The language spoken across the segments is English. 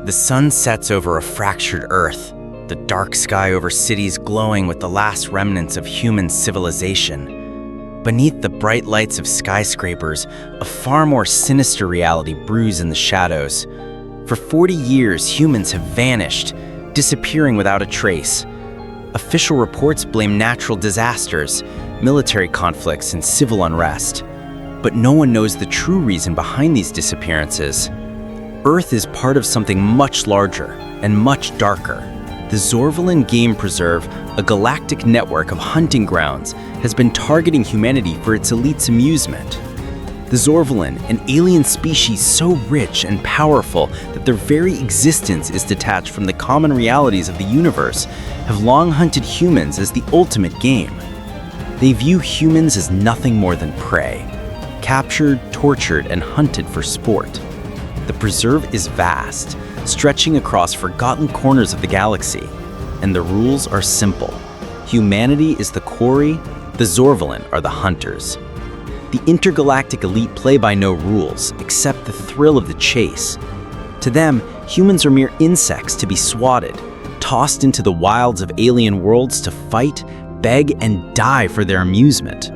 The sun sets over a fractured Earth, the dark sky over cities glowing with the last remnants of human civilization. Beneath the bright lights of skyscrapers, a far more sinister reality brews in the shadows. For 40 years, humans have vanished, disappearing without a trace. Official reports blame natural disasters, military conflicts, and civil unrest. But no one knows the true reason behind these disappearances. Earth is part of something much larger and much darker. The Zorvalan Game Preserve, a galactic network of hunting grounds, has been targeting humanity for its elite's amusement. The Zorvalan, an alien species so rich and powerful that their very existence is detached from the common realities of the universe, have long hunted humans as the ultimate game. They view humans as nothing more than prey, captured, tortured, and hunted for sport. The preserve is vast, stretching across forgotten corners of the galaxy, and the rules are simple. Humanity is the quarry, the Zorvalan are the hunters. The intergalactic elite play by no rules, except the thrill of the chase. To them, humans are mere insects to be swatted, tossed into the wilds of alien worlds to fight, beg, and die for their amusement.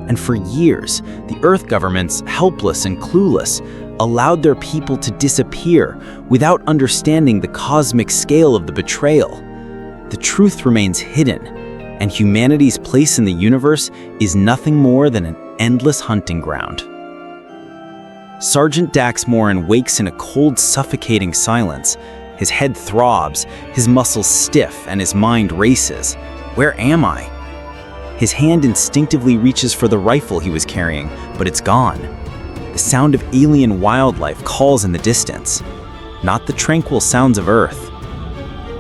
And for years, the Earth governments, helpless and clueless, allowed their people to disappear without understanding the cosmic scale of the betrayal. The truth remains hidden, and humanity's place in the universe is nothing more than an endless hunting ground. Sergeant Dax Morin wakes in a cold, suffocating silence. His head throbs, his muscles stiff, and his mind races. Where am I? His hand instinctively reaches for the rifle he was carrying, but it's gone. The sound of alien wildlife calls in the distance, not the tranquil sounds of Earth.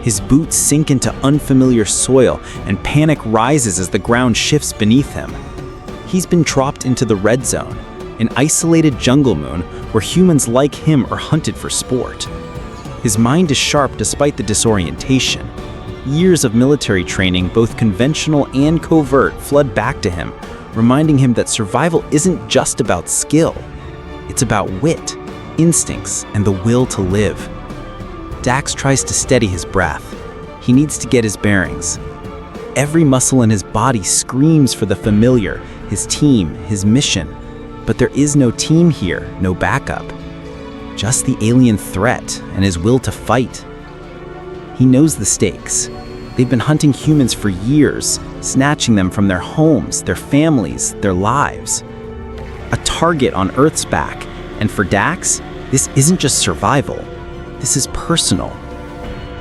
His boots sink into unfamiliar soil, and panic rises as the ground shifts beneath him. He's been dropped into the Red Zone, an isolated jungle moon where humans like him are hunted for sport. His mind is sharp despite the disorientation. Years of military training, both conventional and covert, flood back to him, reminding him that survival isn't just about skill. It's about wit, instincts, and the will to live. Dax tries to steady his breath. He needs to get his bearings. Every muscle in his body screams for the familiar, his team, his mission. But there is no team here, no backup. Just the alien threat and his will to fight. He knows the stakes. They've been hunting humans for years, snatching them from their homes, their families, their lives. A target on Earth's back, and for Dax, this isn't just survival. This is personal.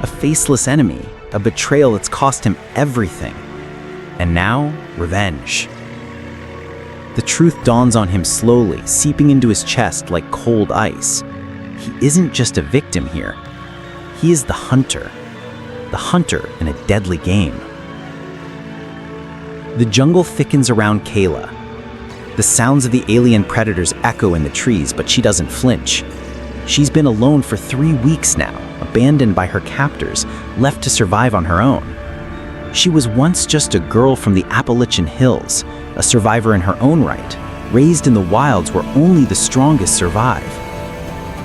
A faceless enemy, a betrayal that's cost him everything. And now, revenge. The truth dawns on him slowly, seeping into his chest like cold ice. He isn't just a victim here. He is the hunter in a deadly game. The jungle thickens around Kayla. The sounds of the alien predators echo in the trees, but she doesn't flinch. She's been alone for 3 weeks now, abandoned by her captors, left to survive on her own. She was once just a girl from the Appalachian Hills, a survivor in her own right, raised in the wilds where only the strongest survive.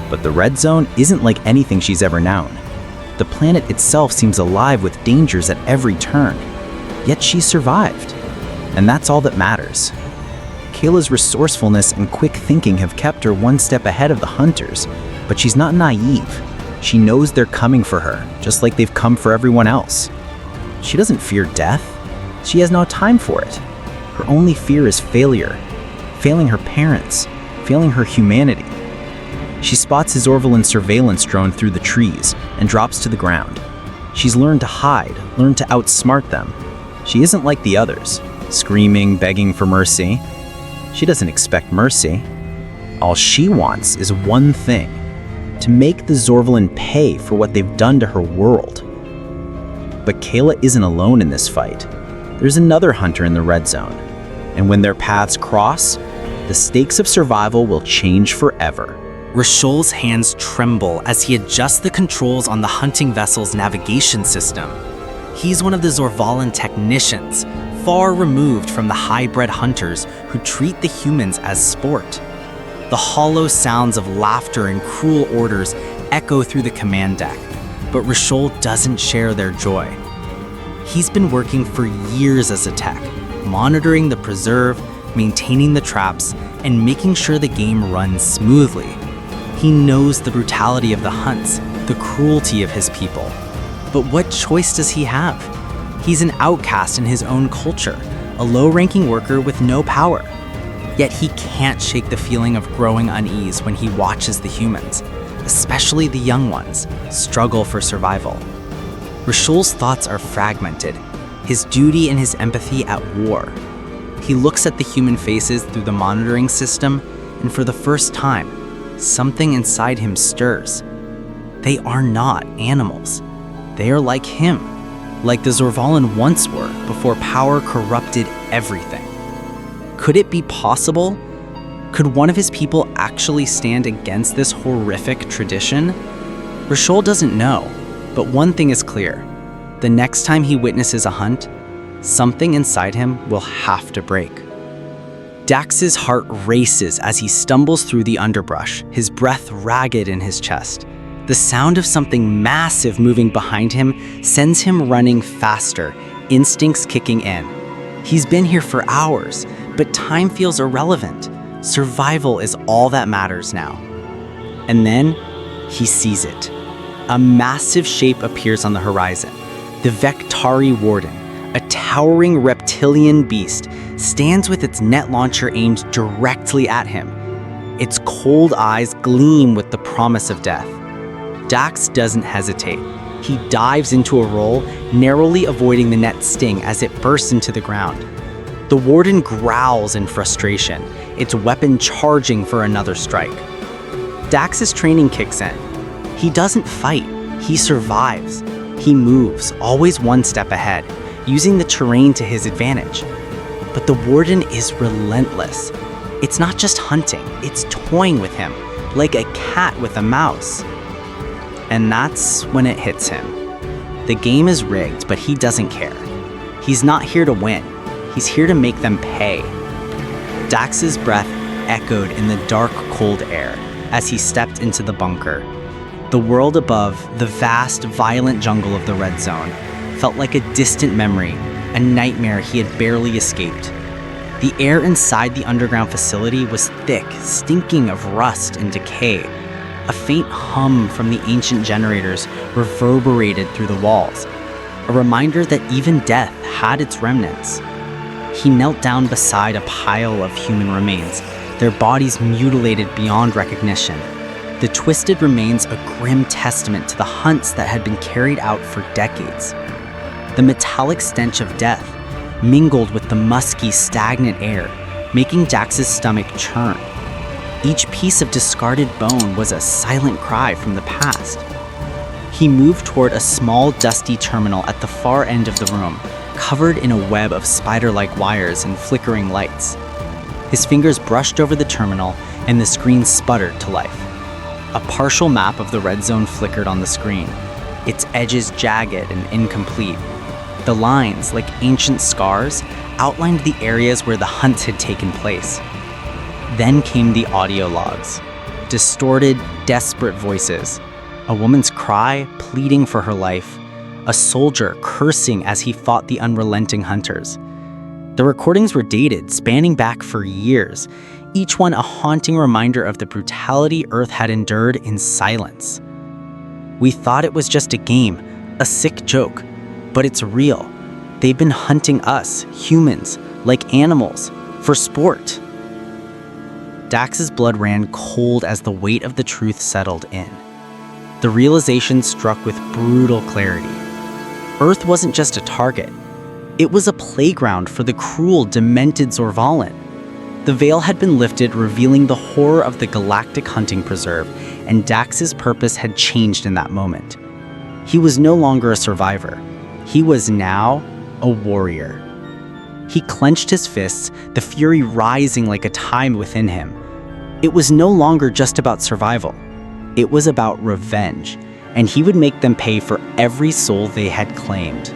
But the Red Zone isn't like anything she's ever known. The planet itself seems alive with dangers at every turn. Yet she survived. And that's all that matters. Kayla's resourcefulness and quick thinking have kept her one step ahead of the hunters, but she's not naive. She knows they're coming for her, just like they've come for everyone else. She doesn't fear death. She has no time for it. Her only fear is failure. Failing her parents, failing her humanity. She spots his Zorvalan surveillance drone through the trees and drops to the ground. She's learned to hide, learned to outsmart them. She isn't like the others, screaming, begging for mercy. She doesn't expect mercy. All she wants is one thing: to make the Zorvalan pay for what they've done to her world. But Kayla isn't alone in this fight. There's another hunter in the Red Zone, and when their paths cross, the stakes of survival will change forever. Rashol's hands tremble as he adjusts the controls on the hunting vessel's navigation system. He's one of the Zorvalan technicians, far removed from the high-bred hunters who treat the humans as sport. The hollow sounds of laughter and cruel orders echo through the command deck, but Rishol doesn't share their joy. He's been working for years as a tech, monitoring the preserve, maintaining the traps, and making sure the game runs smoothly. He knows the brutality of the hunts, the cruelty of his people. But what choice does he have? He's an outcast in his own culture, a low-ranking worker with no power. Yet he can't shake the feeling of growing unease when he watches the humans, especially the young ones, struggle for survival. Rishol's thoughts are fragmented, his duty and his empathy at war. He looks at the human faces through the monitoring system, and for the first time, something inside him stirs. They are not animals. They are like him, like the Zorvalan once were before power corrupted everything. Could it be possible? Could one of his people actually stand against this horrific tradition? Rishol doesn't know, but one thing is clear. The next time he witnesses a hunt, something inside him will have to break. Dax's heart races as he stumbles through the underbrush, his breath ragged in his chest. The sound of something massive moving behind him sends him running faster, instincts kicking in. He's been here for hours, but time feels irrelevant. Survival is all that matters now. And then, he sees it. A massive shape appears on the horizon. The Vektari Warden, a towering reptilian beast, stands with its net launcher aimed directly at him. Its cold eyes gleam with the promise of death. Dax doesn't hesitate. He dives into a roll, narrowly avoiding the net's sting as it bursts into the ground. The Warden growls in frustration, its weapon charging for another strike. Dax's training kicks in. He doesn't fight, he survives. He moves, always one step ahead, using the terrain to his advantage. But the Warden is relentless. It's not just hunting, it's toying with him, like a cat with a mouse. And that's when it hits him. The game is rigged, but he doesn't care. He's not here to win. He's here to make them pay. Dax's breath echoed in the dark, cold air as he stepped into the bunker. The world above, the vast, violent jungle of the Red Zone, felt like a distant memory, a nightmare he had barely escaped. The air inside the underground facility was thick, stinking of rust and decay. A faint hum from the ancient generators reverberated through the walls, a reminder that even death had its remnants. He knelt down beside a pile of human remains, their bodies mutilated beyond recognition. The twisted remains a grim testament to the hunts that had been carried out for decades. The metallic stench of death mingled with the musky, stagnant air, making Dax's stomach churn. Each piece of discarded bone was a silent cry from the past. He moved toward a small, dusty terminal at the far end of the room, covered in a web of spider-like wires and flickering lights. His fingers brushed over the terminal, and the screen sputtered to life. A partial map of the Red Zone flickered on the screen, its edges jagged and incomplete. The lines, like ancient scars, outlined the areas where the hunts had taken place. Then came the audio logs. Distorted, desperate voices. A woman's cry, pleading for her life. A soldier cursing as he fought the unrelenting hunters. The recordings were dated, spanning back for years, each one a haunting reminder of the brutality Earth had endured in silence. We thought it was just a game, a sick joke, but it's real. They've been hunting us, humans, like animals, for sport. Dax's blood ran cold as the weight of the truth settled in. The realization struck with brutal clarity. Earth wasn't just a target. It was a playground for the cruel, demented Zorvalan. The veil had been lifted, revealing the horror of the galactic hunting preserve, and Dax's purpose had changed in that moment. He was no longer a survivor. He was now a warrior. He clenched his fists, the fury rising like a tide within him. It was no longer just about survival. It was about revenge, and he would make them pay for every soul they had claimed.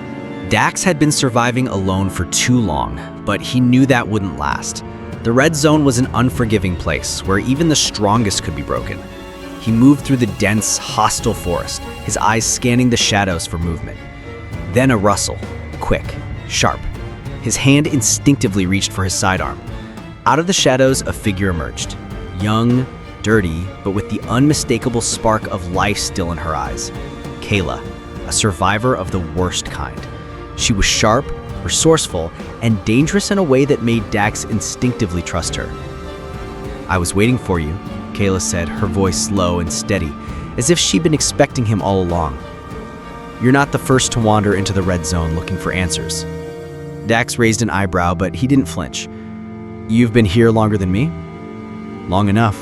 Dax had been surviving alone for too long, but he knew that wouldn't last. The Red Zone was an unforgiving place where even the strongest could be broken. He moved through the dense, hostile forest, his eyes scanning the shadows for movement. Then a rustle, quick, sharp. His hand instinctively reached for his sidearm. Out of the shadows, a figure emerged. Young, dirty, but with the unmistakable spark of life still in her eyes. Kayla, a survivor of the worst kind. She was sharp, resourceful, and dangerous in a way that made Dax instinctively trust her. "I was waiting for you," Kayla said, her voice slow and steady, as if she'd been expecting him all along. "You're not the first to wander into the red zone looking for answers." Dax raised an eyebrow, but he didn't flinch. "You've been here longer than me?" "Long enough,"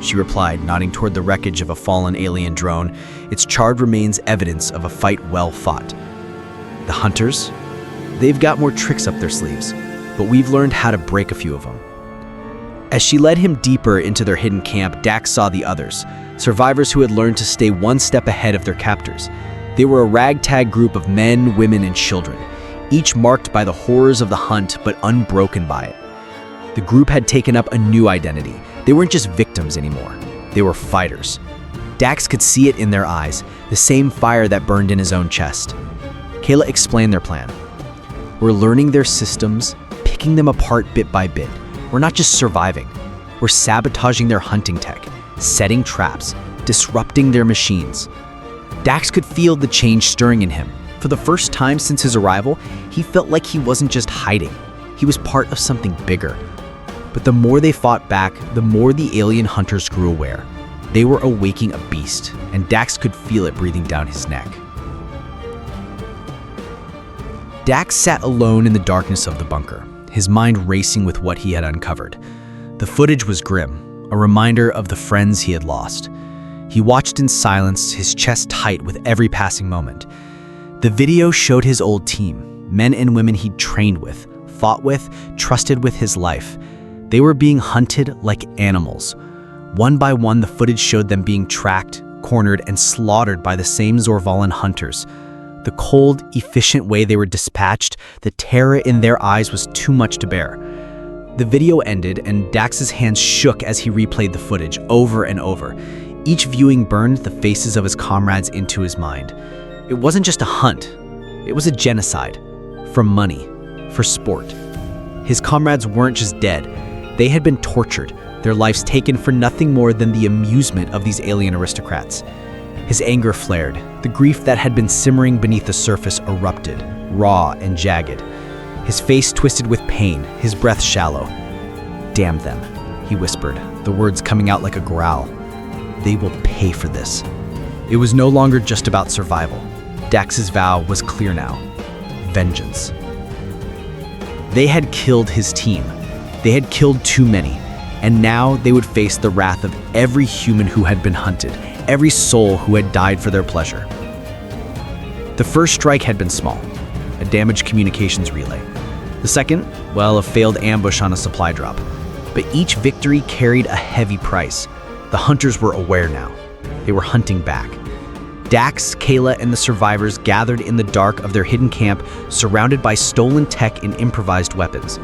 she replied, nodding toward the wreckage of a fallen alien drone, its charred remains evidence of a fight well fought. "The hunters? They've got more tricks up their sleeves, but we've learned how to break a few of them." As she led him deeper into their hidden camp, Dax saw the others, survivors who had learned to stay one step ahead of their captors. They were a ragtag group of men, women, and children, each marked by the horrors of the hunt but unbroken by it. The group had taken up a new identity. They weren't just victims anymore. They were fighters. Dax could see it in their eyes, the same fire that burned in his own chest. Kayla explained their plan. "We're learning their systems, picking them apart bit by bit. We're not just surviving. We're sabotaging their hunting tech, setting traps, disrupting their machines." Dax could feel the change stirring in him. For the first time since his arrival, he felt like he wasn't just hiding. He was part of something bigger. But the more they fought back, the more the alien hunters grew aware. They were awaking a beast, and Dax could feel it breathing down his neck. Dax sat alone in the darkness of the bunker, his mind racing with what he had uncovered. The footage was grim, a reminder of the friends he had lost. He watched in silence, his chest tight with every passing moment. The video showed his old team, men and women he'd trained with, fought with, trusted with his life. They were being hunted like animals. One by one, the footage showed them being tracked, cornered, and slaughtered by the same Zorvalan hunters. The cold, efficient way they were dispatched, the terror in their eyes was too much to bear. The video ended, and Dax's hands shook as he replayed the footage over and over. Each viewing burned the faces of his comrades into his mind. It wasn't just a hunt. It was a genocide. For money. For sport. His comrades weren't just dead. They had been tortured, their lives taken for nothing more than the amusement of these alien aristocrats. His anger flared. The grief that had been simmering beneath the surface erupted, raw and jagged. His face twisted with pain, his breath shallow. "Damn them," he whispered, the words coming out like a growl. "They will pay for this." It was no longer just about survival. Dax's vow was clear now. Vengeance. They had killed his team. They had killed too many, and now they would face the wrath of every human who had been hunted, every soul who had died for their pleasure. The first strike had been small, a damaged communications relay. The second, well, a failed ambush on a supply drop. But each victory carried a heavy price. The hunters were aware now. They were hunting back. Dax, Kayla, and the survivors gathered in the dark of their hidden camp, surrounded by stolen tech and improvised weapons.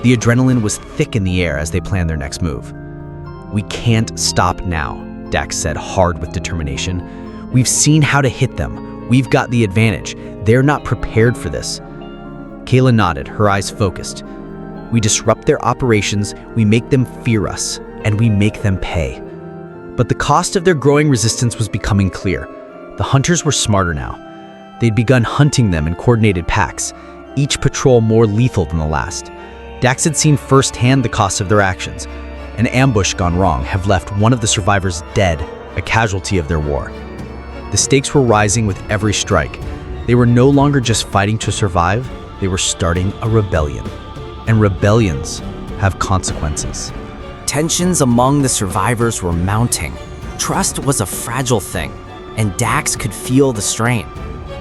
The adrenaline was thick in the air as they planned their next move. "We can't stop now," Dax said, hard with determination. "We've seen how to hit them. We've got the advantage. They're not prepared for this." Kayla nodded, her eyes focused. "We disrupt their operations, we make them fear us, and we make them pay." But the cost of their growing resistance was becoming clear. The hunters were smarter now. They'd begun hunting them in coordinated packs, each patrol more lethal than the last. Dax had seen firsthand the cost of their actions. An ambush gone wrong have left one of the survivors dead, a casualty of their war. The stakes were rising with every strike. They were no longer just fighting to survive, they were starting a rebellion. And rebellions have consequences. Tensions among the survivors were mounting. Trust was a fragile thing, and Dax could feel the strain.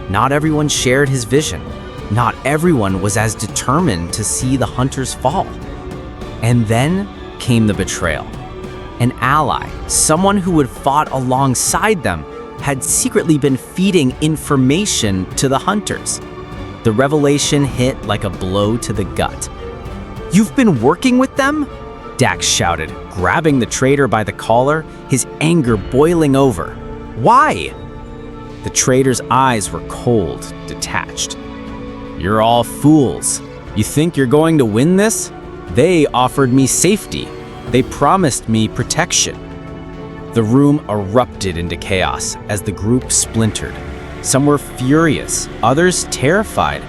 Not everyone shared his vision. Not everyone was as determined to see the hunters fall. And then came the betrayal. An ally, someone who had fought alongside them, had secretly been feeding information to the hunters. The revelation hit like a blow to the gut. "You've been working with them?" Dax shouted, grabbing the traitor by the collar, his anger boiling over. Why? The traitor's eyes were cold, detached. You're all fools. You think you're going to win this? They offered me safety. They promised me protection. The room erupted into chaos as the group splintered. Some were furious, others terrified.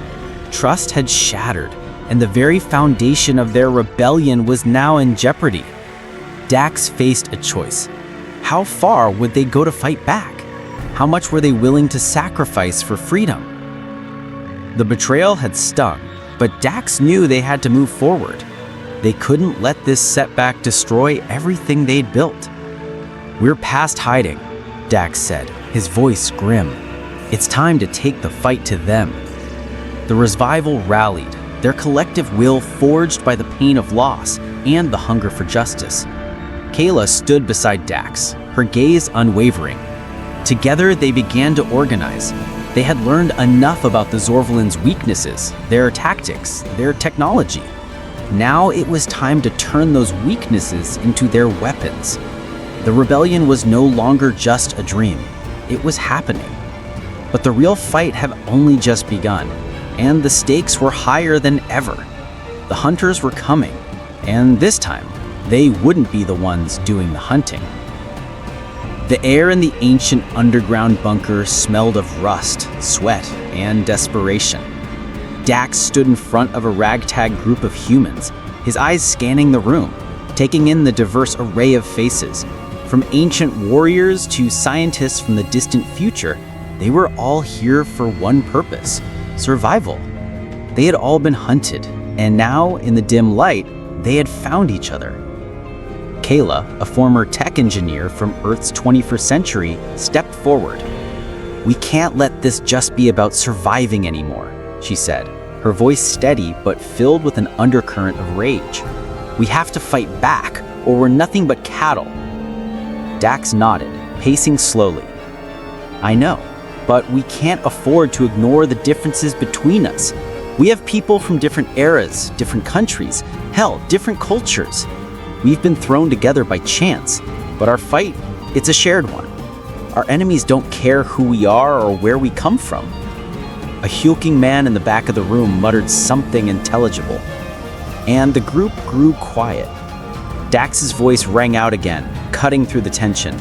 Trust had shattered, and the very foundation of their rebellion was now in jeopardy. Dax faced a choice. How far would they go to fight back? How much were they willing to sacrifice for freedom? The betrayal had stung, but Dax knew they had to move forward. They couldn't let this setback destroy everything they'd built. We're past hiding, Dax said, his voice grim. It's time to take the fight to them. The revival rallied, their collective will forged by the pain of loss and the hunger for justice. Kayla stood beside Dax, her gaze unwavering. Together they began to organize. They had learned enough about the Zorvalins' weaknesses, their tactics, their technology. Now it was time to turn those weaknesses into their weapons. The rebellion was no longer just a dream. It was happening. But the real fight had only just begun, and the stakes were higher than ever. The hunters were coming, and this time, they wouldn't be the ones doing the hunting. The air in the ancient underground bunker smelled of rust, sweat, and desperation. Dax stood in front of a ragtag group of humans, his eyes scanning the room, taking in the diverse array of faces. From ancient warriors to scientists from the distant future, they were all here for one purpose: survival. They had all been hunted, and now, in the dim light, they had found each other. Kayla, a former tech engineer from Earth's 21st century, stepped forward. We can't let this just be about surviving anymore, she said, her voice steady but filled with an undercurrent of rage. We have to fight back, or we're nothing but cattle. Dax nodded, pacing slowly. I know, but we can't afford to ignore the differences between us. We have people from different eras, different countries, hell, different cultures. We've been thrown together by chance, but our fight, it's a shared one. Our enemies don't care who we are or where we come from. A hulking man in the back of the room muttered something intelligible, and the group grew quiet. Dax's voice rang out again, cutting through the tension.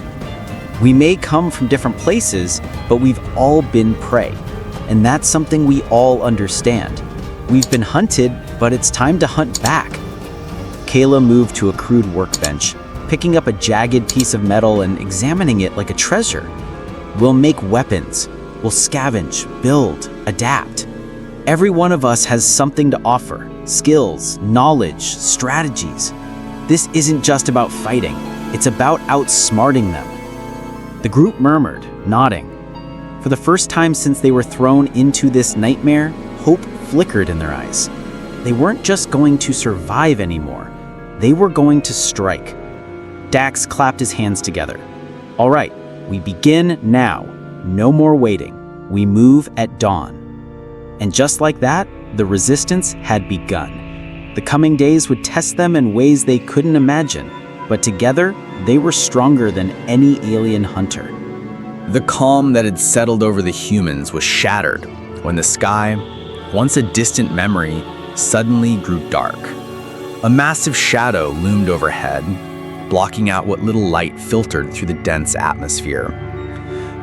We may come from different places, but we've all been prey, and that's something we all understand. We've been hunted, but it's time to hunt back. Kayla moved to a crude workbench, picking up a jagged piece of metal and examining it like a treasure. We'll make weapons. We'll scavenge, build, adapt. Every one of us has something to offer: skills, knowledge, strategies. This isn't just about fighting. It's about outsmarting them. The group murmured, nodding. For the first time since they were thrown into this nightmare, hope flickered in their eyes. They weren't just going to survive anymore. They were going to strike. Dax clapped his hands together. All right, we begin now. No more waiting. We move at dawn. And just like that, the resistance had begun. The coming days would test them in ways they couldn't imagine, but together, they were stronger than any alien hunter. The calm that had settled over the humans was shattered when the sky, once a distant memory, suddenly grew dark. A massive shadow loomed overhead, blocking out what little light filtered through the dense atmosphere.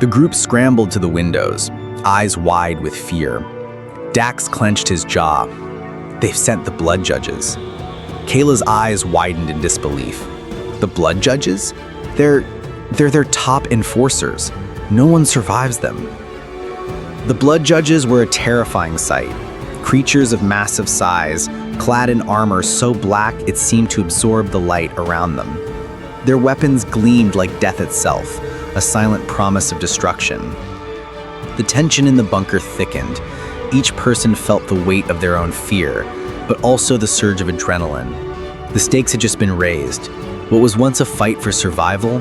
The group scrambled to the windows, eyes wide with fear. Dax clenched his jaw. They've sent the blood judges. Kayla's eyes widened in disbelief. The blood judges? They're their top enforcers. No one survives them. The blood judges were a terrifying sight. Creatures of massive size, clad in armor so black it seemed to absorb the light around them. Their weapons gleamed like death itself, a silent promise of destruction. The tension in the bunker thickened. Each person felt the weight of their own fear, but also the surge of adrenaline. The stakes had just been raised. What was once a fight for survival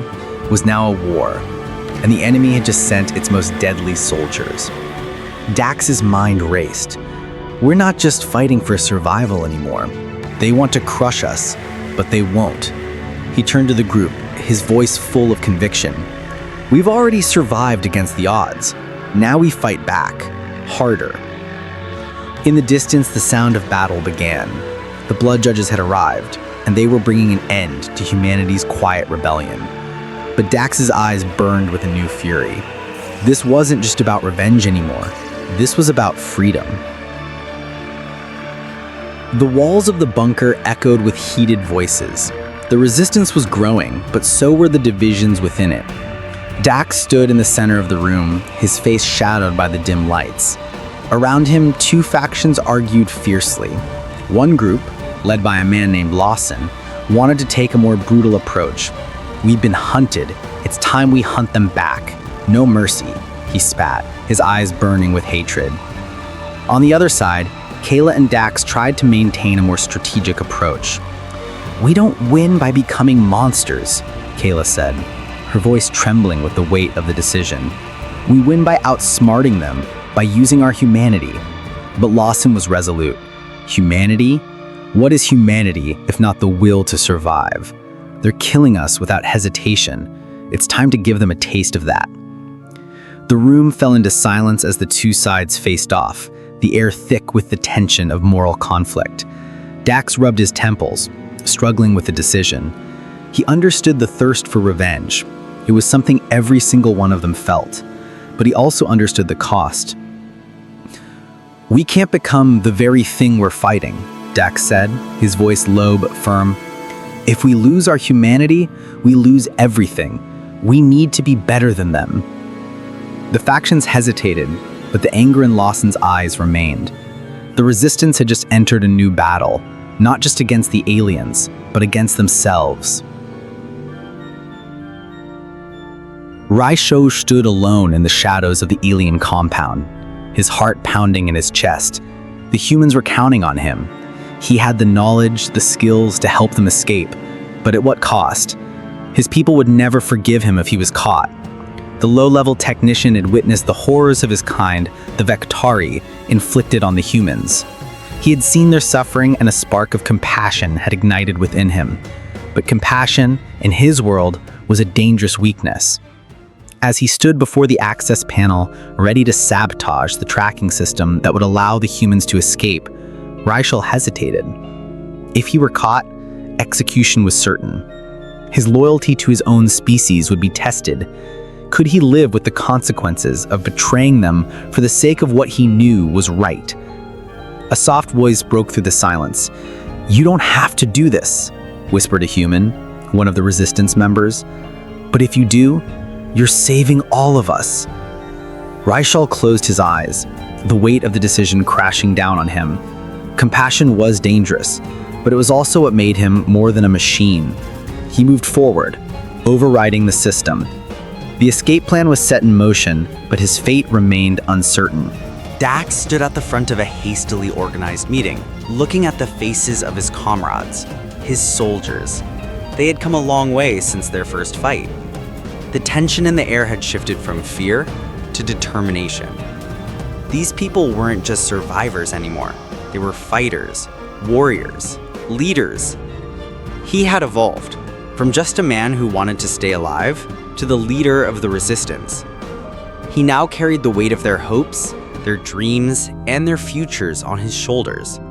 was now a war, and the enemy had just sent its most deadly soldiers. Dax's mind raced. We're not just fighting for survival anymore. They want to crush us. but they won't. He turned to the group, his voice full of conviction. We've already survived against the odds. Now we fight back, harder. In the distance, the sound of battle began. The blood judges had arrived, and they were bringing an end to humanity's quiet rebellion. But Dax's eyes burned with a new fury. This wasn't just about revenge anymore. This was about freedom. The walls of the bunker echoed with heated voices. The resistance was growing, but so were the divisions within it. Dax stood in the center of the room, his face shadowed by the dim lights. Around him, two factions argued fiercely. One group, led by a man named Lawson, wanted to take a more brutal approach. We've been hunted. It's time we hunt them back. No mercy, he spat, his eyes burning with hatred. On the other side, Kayla and Dax tried to maintain a more strategic approach. We don't win by becoming monsters, Kayla said, her voice trembling with the weight of the decision. We win by outsmarting them, by using our humanity. But Lawson was resolute. Humanity? What is humanity if not the will to survive? They're killing us without hesitation. It's time to give them a taste of that. The room fell into silence as the two sides faced off, the air thick with the tension of moral conflict. Dax rubbed his temples, struggling with the decision. He understood the thirst for revenge. It was something every single one of them felt. But he also understood the cost. We can't become the very thing we're fighting, Dax said, his voice low but firm. If we lose our humanity, we lose everything. We need to be better than them. The factions hesitated, but the anger in Lawson's eyes remained. The resistance had just entered a new battle, not just against the aliens, but against themselves. Raisho stood alone in the shadows of the alien compound, his heart pounding in his chest. The humans were counting on him. He had the knowledge, the skills to help them escape, but at what cost? His people would never forgive him if he was caught. The low-level technician had witnessed the horrors of his kind, the Vectari, inflicted on the humans. He had seen their suffering, and a spark of compassion had ignited within him. But compassion, in his world, was a dangerous weakness. As he stood before the access panel, ready to sabotage the tracking system that would allow the humans to escape, Raishal hesitated. If he were caught, execution was certain. His loyalty to his own species would be tested. Could he live with the consequences of betraying them for the sake of what he knew was right? A soft voice broke through the silence. "You don't have to do this," whispered a human, one of the resistance members. "But if you do, you're saving all of us." Raishal closed his eyes, the weight of the decision crashing down on him. Compassion was dangerous, but it was also what made him more than a machine. He moved forward, overriding the system. The escape plan was set in motion, but his fate remained uncertain. Dax stood at the front of a hastily organized meeting, looking at the faces of his comrades, his soldiers. They had come a long way since their first fight. The tension in the air had shifted from fear to determination. These people weren't just survivors anymore. They were fighters, warriors, leaders. He had evolved from just a man who wanted to stay alive to the leader of the resistance. He now carried the weight of their hopes, their dreams, and their futures on his shoulders.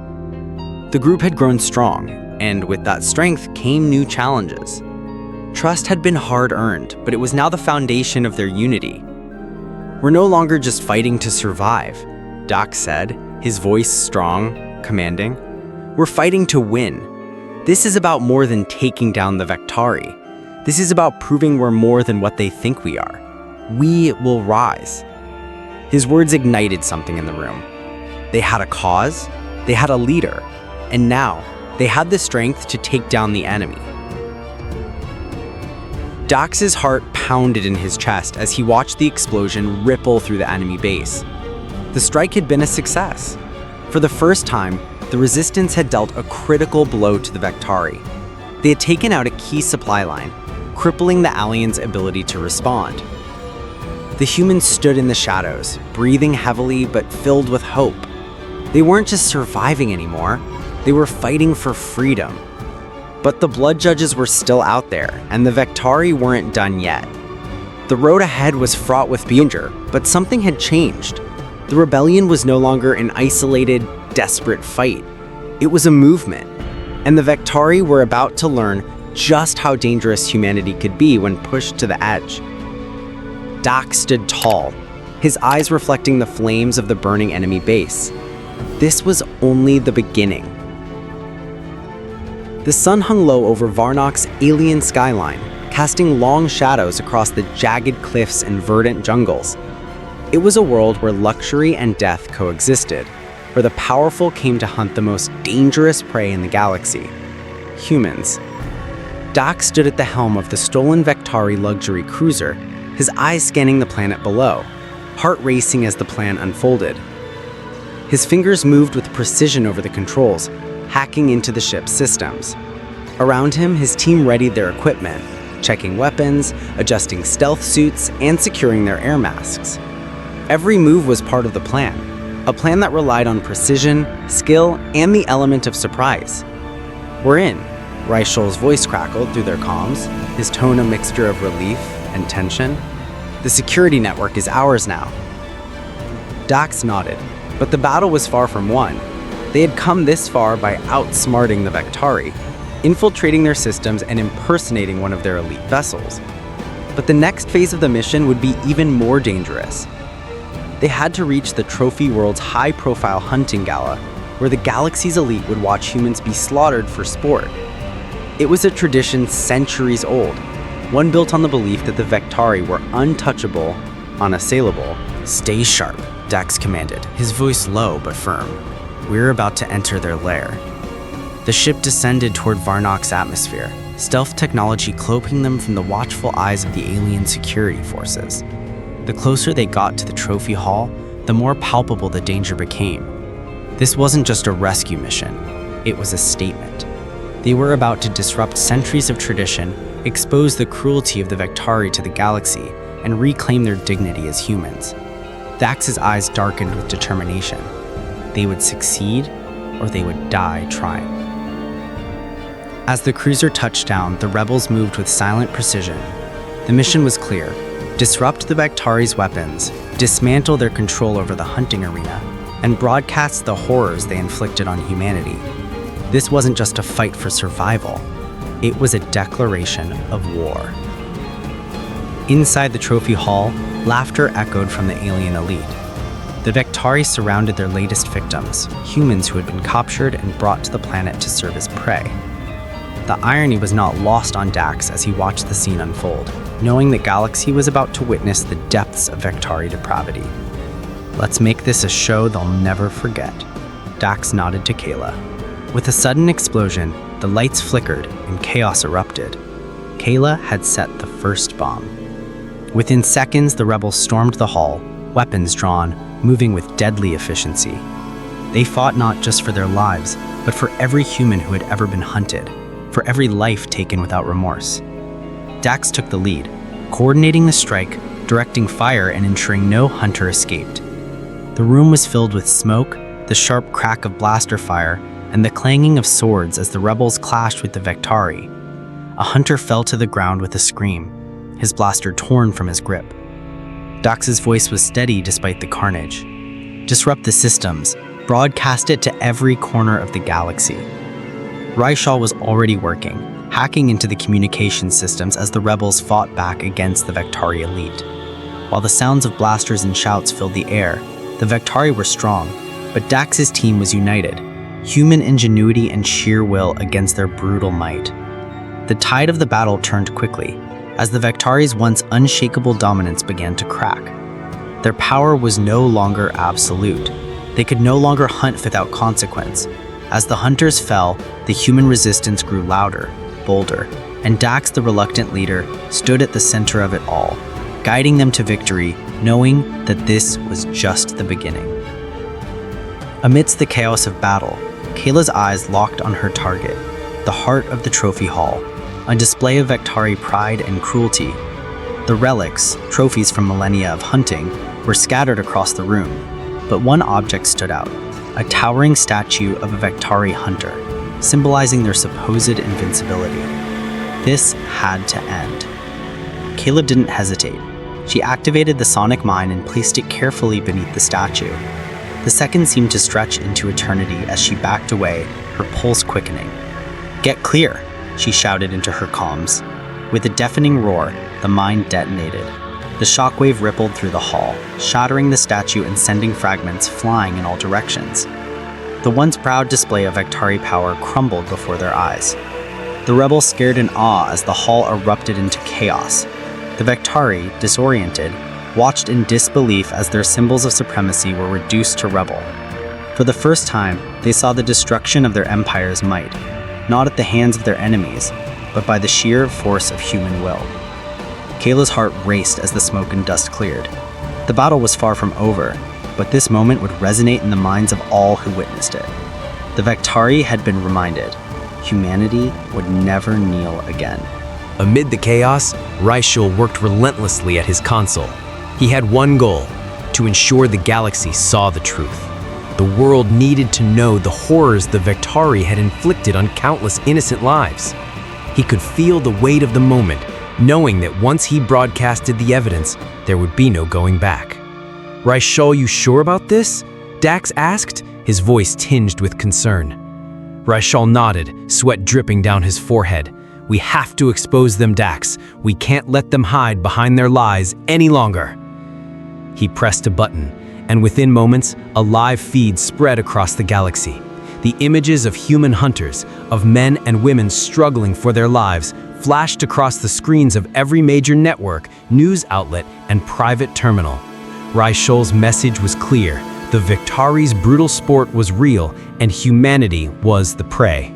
The group had grown strong, and with that strength came new challenges. Trust had been hard-earned, but it was now the foundation of their unity. "We're no longer just fighting to survive," Dax said, his voice strong, commanding. "We're fighting to win. This is about more than taking down the Vectari. This is about proving we're more than what they think we are. We will rise." His words ignited something in the room. They had a cause, they had a leader, and now they had the strength to take down the enemy. Dax's heart pounded in his chest as he watched the explosion ripple through the enemy base. The strike had been a success. For the first time, the resistance had dealt a critical blow to the Vectari. They had taken out a key supply line, crippling the aliens' ability to respond. The humans stood in the shadows, breathing heavily but filled with hope. They weren't just surviving anymore, they were fighting for freedom. But the Blood Judges were still out there, and the Vectari weren't done yet. The road ahead was fraught with danger, but something had changed. The rebellion was no longer an isolated, desperate fight. It was a movement, and the Vectari were about to learn just how dangerous humanity could be when pushed to the edge. Dax stood tall, his eyes reflecting the flames of the burning enemy base. This was only the beginning. The sun hung low over Varnok's alien skyline, casting long shadows across the jagged cliffs and verdant jungles. It was a world where luxury and death coexisted, where the powerful came to hunt the most dangerous prey in the galaxy: humans. Dax stood at the helm of the stolen Vectari luxury cruiser, his eyes scanning the planet below, heart racing as the plan unfolded. His fingers moved with precision over the controls, hacking into the ship's systems. Around him, his team readied their equipment, checking weapons, adjusting stealth suits, and securing their air masks. Every move was part of the plan, a plan that relied on precision, skill, and the element of surprise. "We're in," Reichel's voice crackled through their comms, his tone a mixture of relief and tension. "The security network is ours now." Dax nodded, but the battle was far from won. They had come this far by outsmarting the Vectari, infiltrating their systems and impersonating one of their elite vessels. But the next phase of the mission would be even more dangerous. They had to reach the Trophy World's high-profile hunting gala, where the galaxy's elite would watch humans be slaughtered for sport. It was a tradition centuries old, one built on the belief that the Vectari were untouchable, unassailable. "Stay sharp," Dax commanded, his voice low but firm. "We're about to enter their lair." The ship descended toward Varnok's atmosphere, stealth technology cloaking them from the watchful eyes of the alien security forces. The closer they got to the trophy hall, the more palpable the danger became. This wasn't just a rescue mission, it was a statement. They were about to disrupt centuries of tradition, expose the cruelty of the Vectari to the galaxy, and reclaim their dignity as humans. Dax's eyes darkened with determination. They would succeed, or they would die trying. As the cruiser touched down, the rebels moved with silent precision. The mission was clear: disrupt the Vectari's weapons, dismantle their control over the hunting arena, and broadcast the horrors they inflicted on humanity. This wasn't just a fight for survival, it was a declaration of war. Inside the trophy hall, laughter echoed from the alien elite. The Vectari surrounded their latest victims, humans who had been captured and brought to the planet to serve as prey. The irony was not lost on Dax as he watched the scene unfold, knowing the galaxy was about to witness the depths of Vectari depravity. "Let's make this a show they'll never forget," Dax nodded to Kayla. With a sudden explosion, the lights flickered and chaos erupted. Kayla had set the first bomb. Within seconds, the rebels stormed the hall, weapons drawn, moving with deadly efficiency. They fought not just for their lives, but for every human who had ever been hunted, for every life taken without remorse. Dax took the lead, coordinating the strike, directing fire, and ensuring no hunter escaped. The room was filled with smoke, the sharp crack of blaster fire, and the clanging of swords as the rebels clashed with the Vectari. A hunter fell to the ground with a scream, his blaster torn from his grip. Dax's voice was steady despite the carnage. "Disrupt the systems, broadcast it to every corner of the galaxy." Reichel was already working, hacking into the communication systems as the rebels fought back against the Vectari elite. While the sounds of blasters and shouts filled the air, the Vectari were strong, but Dax's team was united, human ingenuity and sheer will against their brutal might. The tide of the battle turned quickly, as the Vectari's once unshakable dominance began to crack. Their power was no longer absolute. They could no longer hunt without consequence. As the hunters fell, the human resistance grew louder, bolder, and Dax, the reluctant leader, stood at the center of it all, guiding them to victory, knowing that this was just the beginning. Amidst the chaos of battle, Kayla's eyes locked on her target, the heart of the trophy hall, a display of Vectari pride and cruelty. The relics, trophies from millennia of hunting, were scattered across the room, but one object stood out, a towering statue of a Vectari hunter, symbolizing their supposed invincibility. This had to end. Kayla didn't hesitate. She activated the sonic mine and placed it carefully beneath the statue. The seconds seemed to stretch into eternity as she backed away, her pulse quickening. "Get clear," she shouted into her comms. With a deafening roar, the mine detonated. The shockwave rippled through the hall, shattering the statue and sending fragments flying in all directions. The once proud display of Vectari power crumbled before their eyes. The rebels stared in awe as the hall erupted into chaos. The Vectari, disoriented, watched in disbelief as their symbols of supremacy were reduced to rubble. For the first time, they saw the destruction of their empire's might, not at the hands of their enemies, but by the sheer force of human will. Kayla's heart raced as the smoke and dust cleared. The battle was far from over, but this moment would resonate in the minds of all who witnessed it. The Vectari had been reminded, humanity would never kneel again. Amid the chaos, Raishul worked relentlessly at his console. He had one goal: to ensure the galaxy saw the truth. The world needed to know the horrors the Vectari had inflicted on countless innocent lives. He could feel the weight of the moment, knowing that once he broadcasted the evidence, there would be no going back. "Raishul, you sure about this?" Dax asked, his voice tinged with concern. Raishul nodded, sweat dripping down his forehead. "We have to expose them, Dax. We can't let them hide behind their lies any longer." He pressed a button, and within moments, a live feed spread across the galaxy. The images of human hunters, of men and women struggling for their lives, flashed across the screens of every major network, news outlet, and private terminal. Raishul's message was clear. The Vectari's brutal sport was real, and humanity was the prey.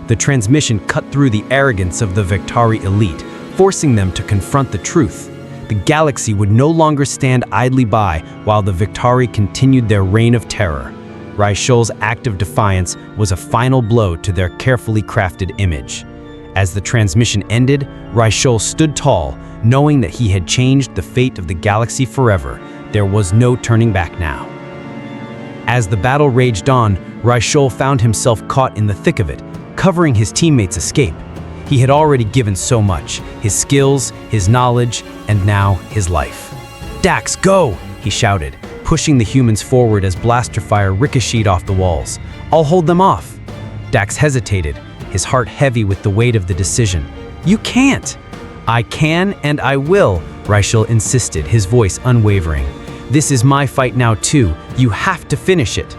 The transmission cut through the arrogance of the Vectari elite, forcing them to confront the truth. The galaxy would no longer stand idly by while the Vectari continued their reign of terror. Raishul's act of defiance was a final blow to their carefully crafted image. As the transmission ended, Raishul stood tall, knowing that he had changed the fate of the galaxy forever. There was no turning back now. As the battle raged on, Raishul found himself caught in the thick of it, covering his teammates' escape. He had already given so much: his skills, his knowledge, and now his life. "Dax, go!" he shouted, pushing the humans forward as blaster fire ricocheted off the walls. "I'll hold them off." Dax hesitated, his heart heavy with the weight of the decision. "You can't!" "I can and I will," Raishul insisted, his voice unwavering. "This is my fight now too. You have to finish it."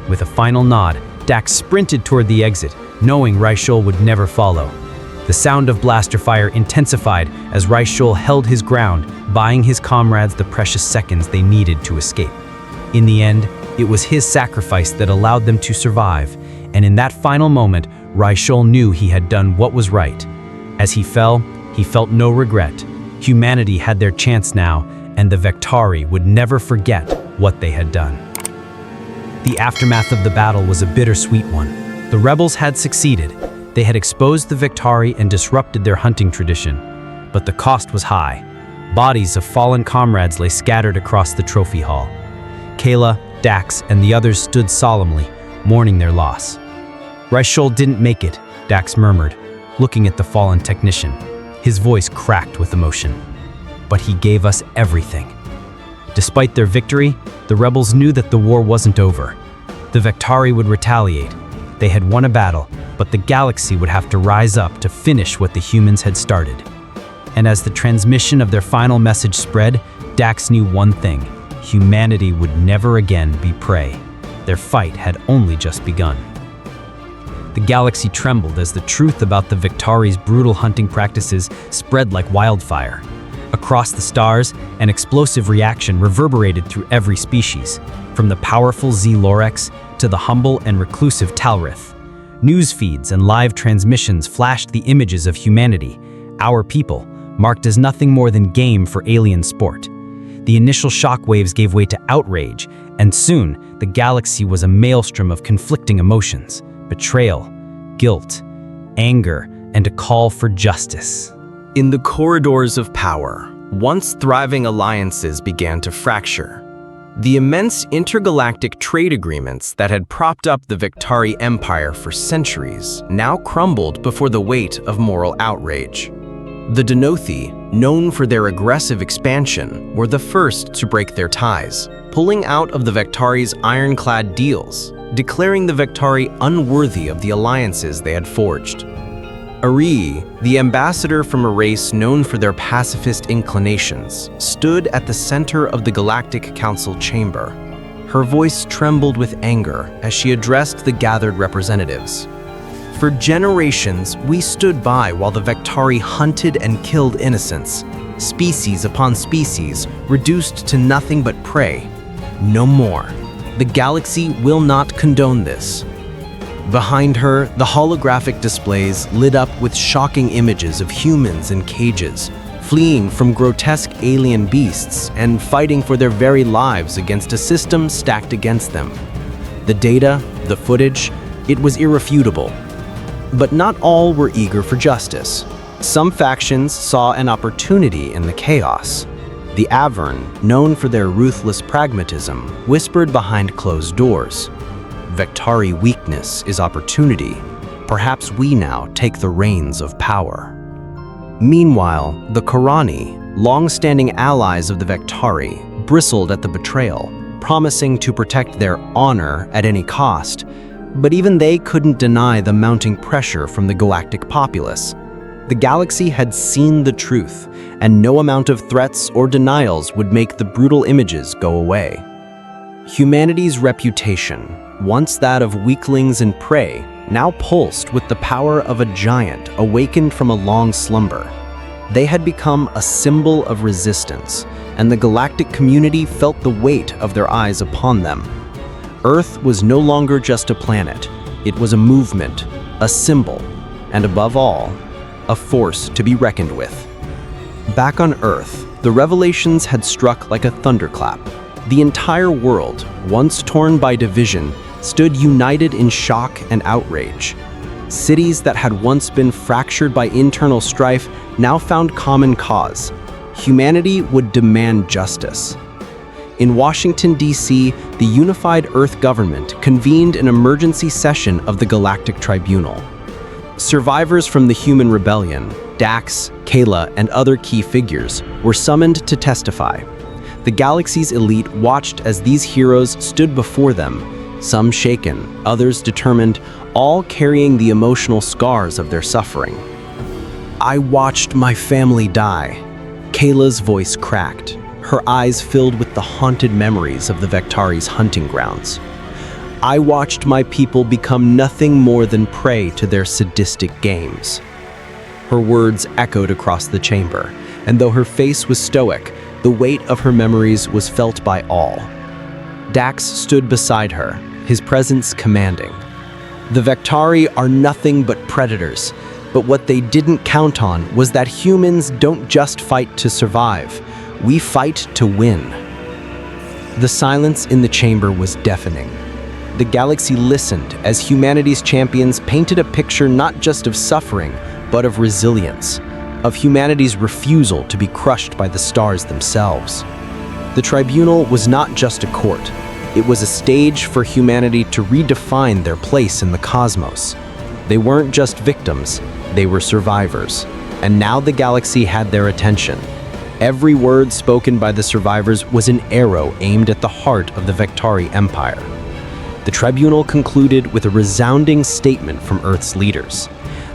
With a final nod, Dax sprinted toward the exit, knowing Raishul would never follow. The sound of blaster fire intensified as Raishul held his ground, buying his comrades the precious seconds they needed to escape. In the end, it was his sacrifice that allowed them to survive, and in that final moment, Raishul knew he had done what was right. As he fell, he felt no regret. Humanity had their chance now, and the Vectari would never forget what they had done. The aftermath of the battle was a bittersweet one. The rebels had succeeded. They had exposed the Vectari and disrupted their hunting tradition. But the cost was high. Bodies of fallen comrades lay scattered across the trophy hall. Kayla, Dax, and the others stood solemnly, mourning their loss. "Raishul didn't make it," Dax murmured, looking at the fallen technician. His voice cracked with emotion. "But he gave us everything." Despite their victory, the rebels knew that the war wasn't over. The Vectari would retaliate. They had won a battle, but the galaxy would have to rise up to finish what the humans had started. And as the transmission of their final message spread, Dax knew one thing: humanity would never again be prey. Their fight had only just begun. The galaxy trembled as the truth about the Vectari's brutal hunting practices spread like wildfire. Across the stars, an explosive reaction reverberated through every species, from the powerful Z-Lorex to the humble and reclusive Talrith. News feeds and live transmissions flashed the images of humanity, our people, marked as nothing more than game for alien sport. The initial shockwaves gave way to outrage, and soon the galaxy was a maelstrom of conflicting emotions: betrayal, guilt, anger, and a call for justice. In the corridors of power, once thriving alliances began to fracture. The immense intergalactic trade agreements that had propped up the Victari Empire for centuries now crumbled before the weight of moral outrage. The Denothi, known for their aggressive expansion, were the first to break their ties, pulling out of the Victari's ironclad deals, declaring the Victari unworthy of the alliances they had forged. Arie, the ambassador from a race known for their pacifist inclinations, stood at the center of the Galactic Council chamber. Her voice trembled with anger as she addressed the gathered representatives. For generations, we stood by while the Victari hunted and killed innocents, species upon species, reduced to nothing but prey. No more. The galaxy will not condone this. Behind her, the holographic displays lit up with shocking images of humans in cages, fleeing from grotesque alien beasts and fighting for their very lives against a system stacked against them. The data, the footage, it was irrefutable. But not all were eager for justice. Some factions saw an opportunity in the chaos. The Avern, known for their ruthless pragmatism, whispered behind closed doors. Victari weakness is opportunity. Perhaps we now take the reins of power. Meanwhile, the Korani, long-standing allies of the Victari, bristled at the betrayal, promising to protect their honor at any cost. But even they couldn't deny the mounting pressure from the galactic populace. The galaxy had seen the truth, and no amount of threats or denials would make the brutal images go away. Humanity's reputation, once that of weaklings and prey, now pulsed with the power of a giant awakened from a long slumber. They had become a symbol of resistance, and the galactic community felt the weight of their eyes upon them. Earth was no longer just a planet. It was a movement, a symbol, and above all, a force to be reckoned with. Back on Earth, the revelations had struck like a thunderclap. The entire world, once torn by division, stood united in shock and outrage. Cities that had once been fractured by internal strife now found common cause. Humanity would demand justice. In Washington, D.C., the unified Earth government convened an emergency session of the Galactic Tribunal. Survivors from the human rebellion, Dax, Kayla, and other key figures, were summoned to testify. The galaxy's elite watched as these heroes stood before them, some shaken, others determined, all carrying the emotional scars of their suffering. "I watched my family die." Kayla's voice cracked, her eyes filled with the haunted memories of the Victari's hunting grounds. "I watched my people become nothing more than prey to their sadistic games." Her words echoed across the chamber, and though her face was stoic, the weight of her memories was felt by all. Dax stood beside her, his presence commanding. "The Victari are nothing but predators, but what they didn't count on was that humans don't just fight to survive. We fight to win." The silence in the chamber was deafening. The galaxy listened as humanity's champions painted a picture not just of suffering, but of resilience, of humanity's refusal to be crushed by the stars themselves. The tribunal was not just a court. It was a stage for humanity to redefine their place in the cosmos. They weren't just victims, they were survivors. And now the galaxy had their attention. Every word spoken by the survivors was an arrow aimed at the heart of the Victari Empire. The tribunal concluded with a resounding statement from Earth's leaders.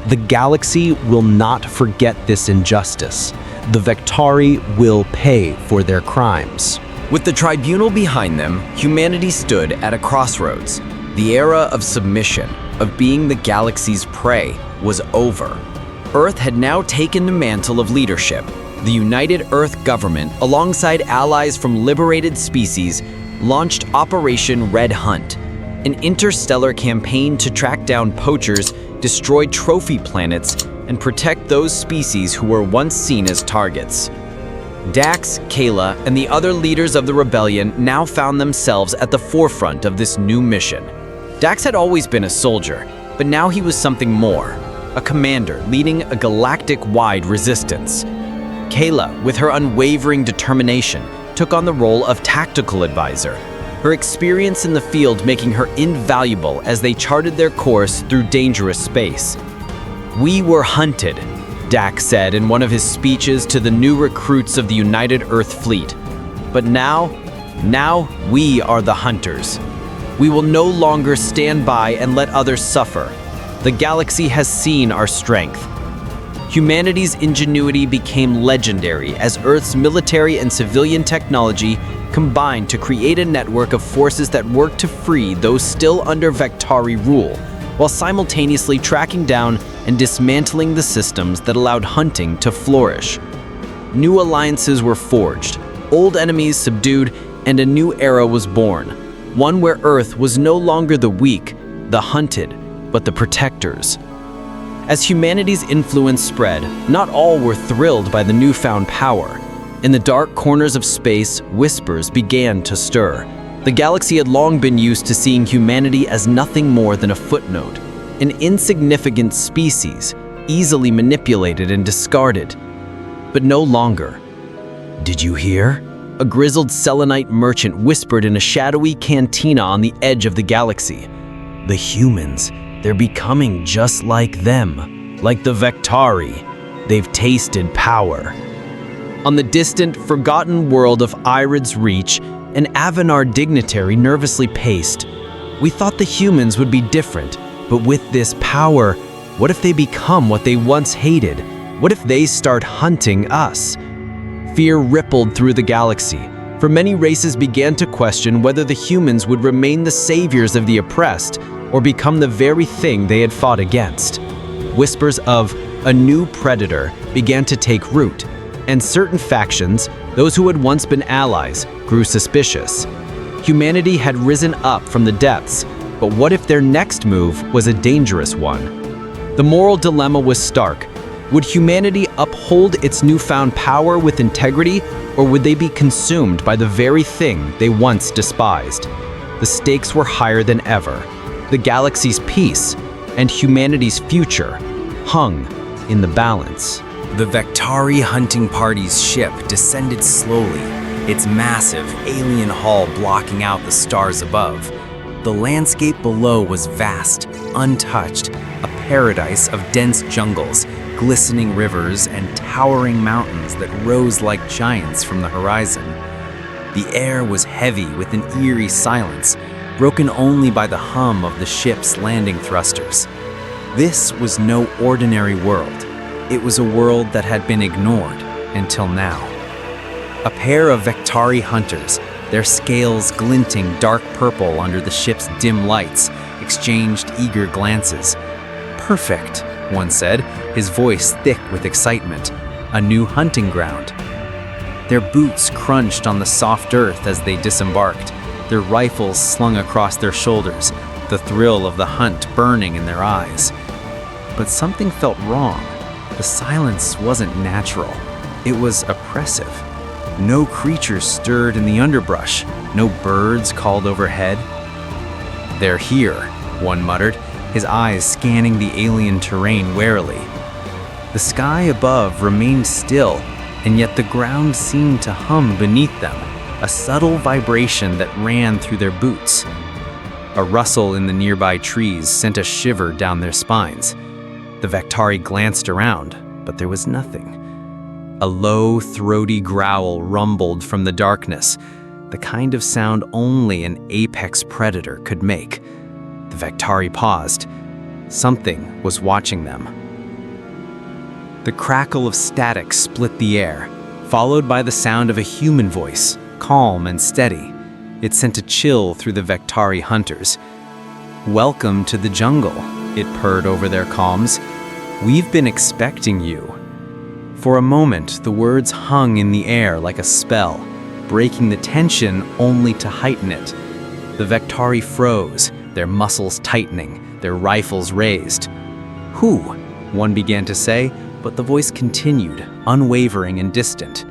The galaxy will not forget this injustice. The Victari will pay for their crimes. With the tribunal behind them, humanity stood at a crossroads. The era of submission, of being the galaxy's prey, was over. Earth had now taken the mantle of leadership. The United Earth government, alongside allies from liberated species, launched Operation Red Hunt, an interstellar campaign to track down poachers, destroy trophy planets, and protect those species who were once seen as targets. Dax, Kayla, and the other leaders of the rebellion now found themselves at the forefront of this new mission. Dax had always been a soldier, but now he was something more, a commander leading a galactic-wide resistance. Kayla, with her unwavering determination, took on the role of tactical advisor, her experience in the field making her invaluable as they charted their course through dangerous space. "We were hunted," Dax said in one of his speeches to the new recruits of the United Earth Fleet. "But now we are the hunters. We will no longer stand by and let others suffer. The galaxy has seen our strength." Humanity's ingenuity became legendary as Earth's military and civilian technology combined to create a network of forces that worked to free those still under Vectari rule, while simultaneously tracking down and dismantling the systems that allowed hunting to flourish. New alliances were forged, old enemies subdued, and a new era was born, one where Earth was no longer the weak, the hunted, but the protectors. As humanity's influence spread, not all were thrilled by the newfound power. In the dark corners of space, whispers began to stir. The galaxy had long been used to seeing humanity as nothing more than a footnote, an insignificant species, easily manipulated and discarded. But no longer. "Did you hear?" A grizzled Selenite merchant whispered in a shadowy cantina on the edge of the galaxy. "The humans, they're becoming just like them, like the Vectari. They've tasted power." On the distant, forgotten world of Irid's Reach, an Avanar dignitary nervously paced. "We thought the humans would be different, but with this power, what if they become what they once hated? What if they start hunting us?" Fear rippled through the galaxy, for many races began to question whether the humans would remain the saviors of the oppressed or become the very thing they had fought against. Whispers of a new predator began to take root, and certain factions, those who had once been allies, grew suspicious. Humanity had risen up from the depths, but what if their next move was a dangerous one? The moral dilemma was stark. Would humanity uphold its newfound power with integrity, or would they be consumed by the very thing they once despised? The stakes were higher than ever. The galaxy's peace and humanity's future hung in the balance. The Vectari hunting party's ship descended slowly, its massive alien hull blocking out the stars above. The landscape below was vast, untouched, a paradise of dense jungles, glistening rivers, and towering mountains that rose like giants from the horizon. The air was heavy with an eerie silence, broken only by the hum of the ship's landing thrusters. This was no ordinary world. It was a world that had been ignored until now. A pair of Vectari hunters, their scales glinting dark purple under the ship's dim lights, exchanged eager glances. "Perfect," one said, his voice thick with excitement. "A new hunting ground." Their boots crunched on the soft earth as they disembarked, their rifles slung across their shoulders, the thrill of the hunt burning in their eyes. But something felt wrong. The silence wasn't natural. It was oppressive. No creatures stirred in the underbrush. No birds called overhead. "They're here," one muttered, his eyes scanning the alien terrain warily. The sky above remained still, and yet the ground seemed to hum beneath them, a subtle vibration that ran through their boots. A rustle in the nearby trees sent a shiver down their spines. The Vectari glanced around, but there was nothing. A low, throaty growl rumbled from the darkness, the kind of sound only an apex predator could make. The Vectari paused. Something was watching them. The crackle of static split the air, followed by the sound of a human voice, calm and steady. It sent a chill through the Vectari hunters. "Welcome to the jungle," it purred over their comms. "We've been expecting you." For a moment, the words hung in the air like a spell, breaking the tension only to heighten it. The Vectari froze, their muscles tightening, their rifles raised. "Who?" one began to say, but the voice continued, unwavering and distant.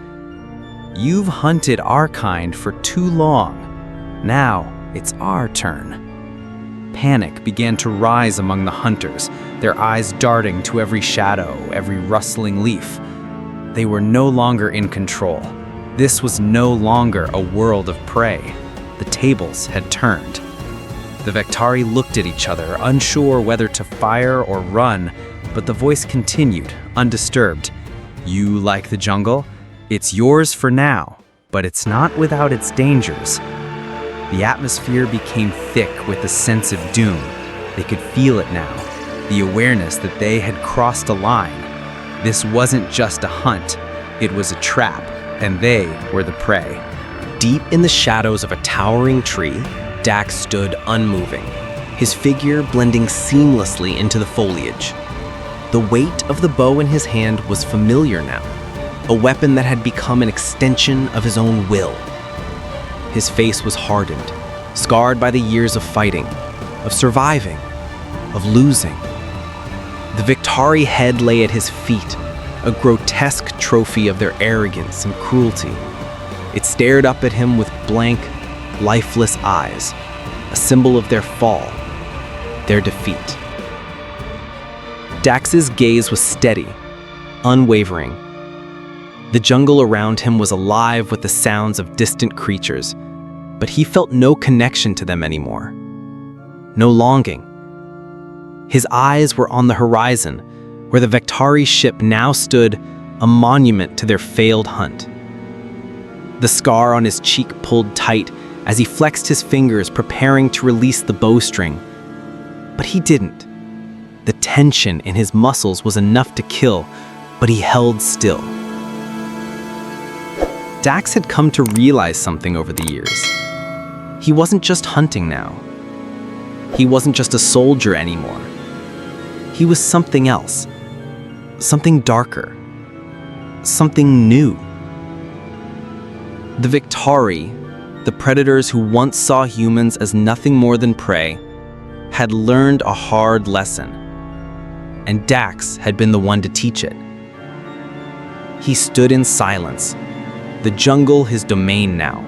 "You've hunted our kind for too long. Now it's our turn." Panic began to rise among the hunters, their eyes darting to every shadow, every rustling leaf. They were no longer in control. This was no longer a world of prey. The tables had turned. The Vectari looked at each other, unsure whether to fire or run, but the voice continued, undisturbed. You like the jungle? It's yours for now, but it's not without its dangers. The atmosphere became thick with the sense of doom. They could feel it now, the awareness that they had crossed a line. This wasn't just a hunt, it was a trap, and they were the prey. Deep in the shadows of a towering tree, Dax stood unmoving, his figure blending seamlessly into the foliage. The weight of the bow in his hand was familiar now, a weapon that had become an extension of his own will. His face was hardened, scarred by the years of fighting, of surviving, of losing. The Victari head lay at his feet, a grotesque trophy of their arrogance and cruelty. It stared up at him with blank, lifeless eyes, a symbol of their fall, their defeat. Dax's gaze was steady, unwavering. The jungle around him was alive with the sounds of distant creatures, but he felt no connection to them anymore. No longing. His eyes were on the horizon, where the Vectari ship now stood, a monument to their failed hunt. The scar on his cheek pulled tight as he flexed his fingers, preparing to release the bowstring. But he didn't. The tension in his muscles was enough to kill, but he held still. Dax had come to realize something over the years. He wasn't just hunting now. He wasn't just a soldier anymore. He was something else. Something darker. Something new. The Victari, the predators who once saw humans as nothing more than prey, had learned a hard lesson, and Dax had been the one to teach it. He stood in silence, the jungle his domain now,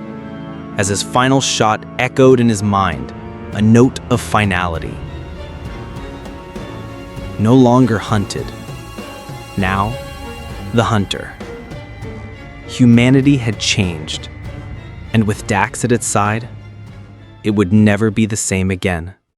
as his final shot echoed in his mind, a note of finality. No longer hunted, now the hunter. Humanity had changed, and with Dax at its side, it would never be the same again.